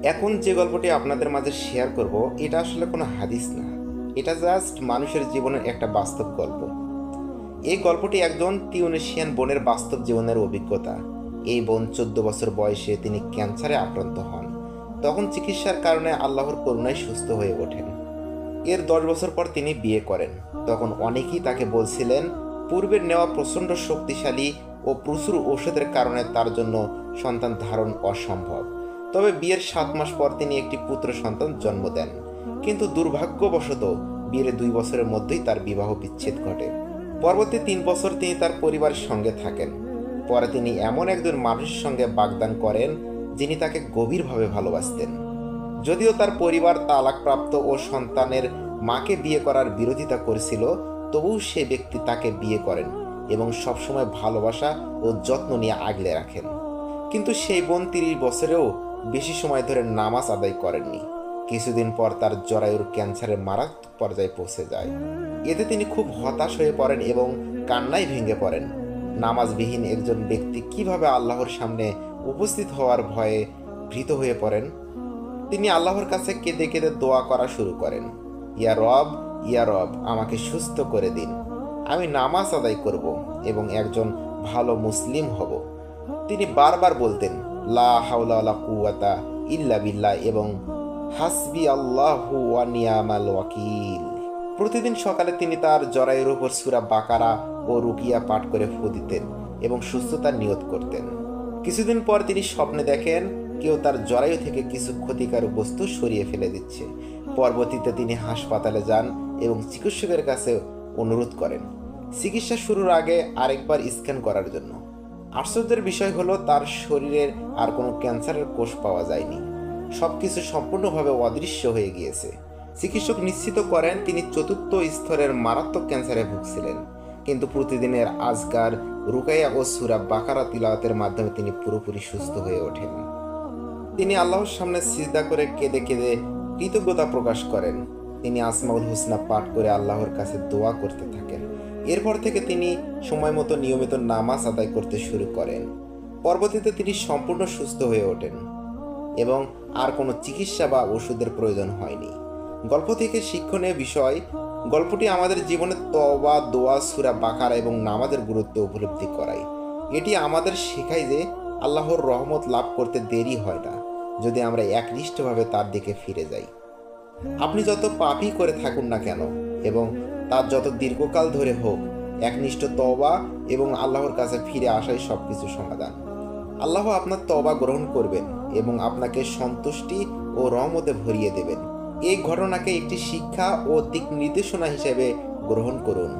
এখন যে গল্পটি আপনাদের মাঝে শেয়ার করব, এটা আসলে কোনো হাদিস না। এটা জাস্ট মানুষের জীবনের একটা বাস্তব গল্প। এই গল্পটি একজন তিউনিসিয়ান বোনের বাস্তব জীবনের অভিজ্ঞতা। এই বোন 14 বছর বয়সে তিনি ক্যান্সারে আক্রান্ত হন। তখন চিকিৎসার কারণে আল্লাহর করুণায় সুস্থ হয়ে ওঠেন। এর 10 বছর পর তিনি বিয়ে করেন। তখন অনেকেই তাকে বলছিলেন পূর্বের নেওয়া প্রচণ্ড শক্তিশালী ও প্রচুর ঔষধের কারণে তার জন্য সন্তান ধারণ অসম্ভব। তবে বিয়ের 7 মাস পর তিনি একটি পুত্র সন্তান জন্ম দেন। কিন্তু দুর্ভাগ্যবশত বিয়ের 2 বছরের মধ্যেই তার বিবাহ বিচ্ছেদ ঘটে। পরবর্তী 3 বছর তিনি তার পরিবারের সঙ্গে থাকেন। পরে তিনি এমন একজন মানুষের সঙ্গে বাগদান করেন যিনি তাকে গভীরভাবে ভালোবাসতেন। যদিও তার পরিবার তালাকপ্রাপ্ত ও সন্তানের মাকে বিয়ে করার বিরোধিতা করেছিল, তবুও সে ব্যক্তি তাকে বিয়ে করেন এবং সবসময় ভালোবাসা ও যত্ন নিয়ে আগলে রাখেন। কিন্তু সেই বোন 30 বছরেও বেশি সময় ধরে নামাজ আদায় করেননি। কিছুদিন পর তার জরায়ুর ক্যান্সারের মারাত্মক পর্যায়ে পৌঁছে যায়। এতে তিনি খুব হতাশ হয়ে পড়েন এবং কান্নায় ভেঙে পড়েন। নামাজবিহীন একজন ব্যক্তি কিভাবে আল্লাহর সামনে উপস্থিত হওয়ার ভয়ে ভীত হয়ে পড়েন। তিনি আল্লাহর কাছে কেঁদে কেঁদে দোয়া করা শুরু করেন, ইয়া রব, ইয়া রব, আমাকে সুস্থ করে দিন। আমি নামাজ আদায় করব এবং একজন ভালো মুসলিম হব। তিনি বারবার বলতেন, লা হাওলা ওয়ালা কুওয়াতা ইল্লা বিল্লাহ এবং হাসবি আল্লাহু ওয়া নিয়ামাল ওয়াকিল। প্রতিদিন সকালে তিনি তার জরায়ুর উপর সূরা বাকারা ও রুকিয়া পাঠ করে ফু দিতেন এবং সুস্থতার নিয়ত করতেন। কিছুদিন পর তিনি স্বপ্নে দেখেন কেউ তার জরায়ু থেকে কিছু ক্ষতিকারক বস্তু সরিয়ে ফেলে দিচ্ছে। পরবর্তীতে তিনি হাসপাতালে যান এবং চিকিৎসকের কাছে অনুরোধ করেন চিকিৎসা শুরুর আগে আরেকবার স্ক্যান করার জন্য। আশ্চর্যের বিষয় হলো তার শরীরের আর কোনো ক্যান্সারের কোষ পাওয়া যায়নি। সবকিছু সম্পূর্ণভাবে অদৃশ্য হয়ে গিয়েছে। চিকিৎসক নিশ্চিত করেন তিনি 4র্থ স্তরের মারাত্মক ক্যান্সারে ভুগছিলেন। কিন্তু প্রতিদিনের আজকার, রুকাইয়া ও সূরা বাকারা তিলাওয়াতের মাধ্যমে তিনি পুরোপুরি সুস্থ হয়ে ওঠেন। তিনি আল্লাহর সামনে সিজদা করে কেঁদে কেঁদে কৃতজ্ঞতা প্রকাশ করেন। তিনি আসমাউল হুসনা পাঠ করে আল্লাহর কাছে দোয়া করতে থাকেন। এরপর থেকে তিনি সময় মতো নিয়মিত নামাজ আদায় করতে শুরু করেন। পরবর্তীতে তিনি সম্পূর্ণ সুস্থ হয়ে ওঠেন এবং আর কোনো চিকিৎসা বা ওষুধের প্রয়োজন হয়নি। গল্প থেকে শিক্ষণীয় বিষয়, গল্পটি আমাদের জীবনে তওবা, দোয়া, সূরা বাকারা এবং নামাজের গুরুত্ব উপলব্ধি করায়। এটি আমাদের শেখায় যে আল্লাহর রহমত লাভ করতে দেরি হয় না, যদি আমরা একনিষ্ঠভাবে তার দিকে ফিরে যাই। আপনি যত পাপই করে থাকুন না কেন এবং তার যত দীর্ঘকাল ধরে হোক, একনিষ্ঠ তওবা এবং আল্লাহর কাছে ফিরে আসাই সবকিছু সমাধান। আল্লাহ আপনার তওবা গ্রহণ করবেন এবং আপনাকে সন্তুষ্টি ও রহমতে ভরিয়ে দেবেন। এই ঘটনাকে একটি শিক্ষা ও দিক নির্দেশনা হিসেবে গ্রহণ করুন।